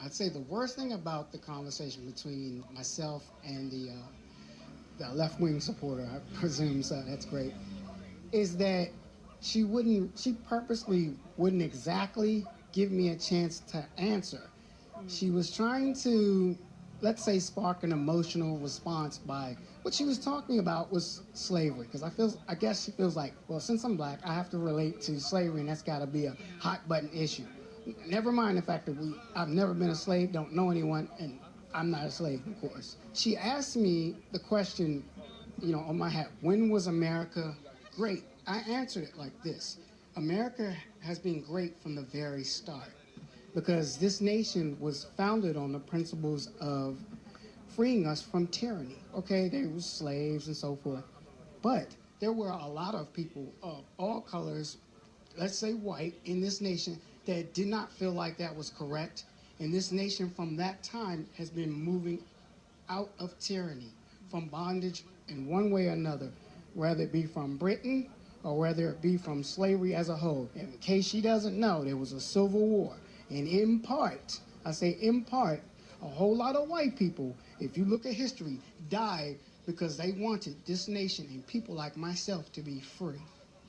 I'd say the worst thing about the conversation between myself and the left wing supporter, I presume, so that's great, is that she purposely wouldn't exactly give me a chance to answer. She was trying to, let's say, spark an emotional response by what she was talking about was slavery. Because I guess she feels like, well, since I'm black, I have to relate to slavery, and that's got to be a hot button issue. Never mind the fact that I've never been a slave, don't know anyone, and I'm not a slave, of course. She asked me the question, on my hat, when was America great? I answered it like this: America has been great from the very start because this nation was founded on the principles of freeing us from tyranny. Okay, there were slaves and so forth, but there were a lot of people of all colors, let's say white, in this nation that did not feel like that was correct. And this nation from that time has been moving out of tyranny, from bondage in one way or another, whether it be from Britain or whether it be from slavery as a whole. In case she doesn't know, there was a civil war. And in part, I say in part, a whole lot of white people, if you look at history, died because they wanted this nation and people like myself to be free.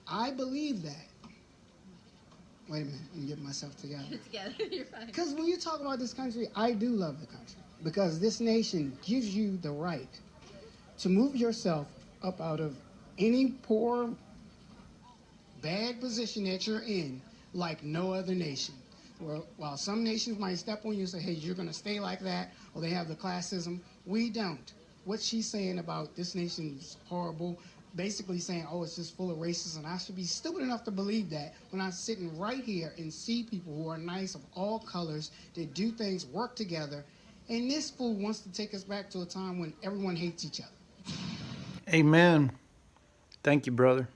I believe that. Wait a minute, let me get myself together. Get together, you're fine. Because when you talk about this country, I do love the country. Because this nation gives you the right to move yourself up out of any poor, bad position that you're in like no other nation. While some nations might step on you and say, hey, you're going to stay like that, or they have the classism, we don't. What she's saying about this nation's horrible, basically saying, oh, it's just full of racism, and I should be stupid enough to believe that when I'm sitting right here and see people who are nice of all colors, that do things, work together, and this fool wants to take us back to a time when everyone hates each other. Amen. Thank you, brother.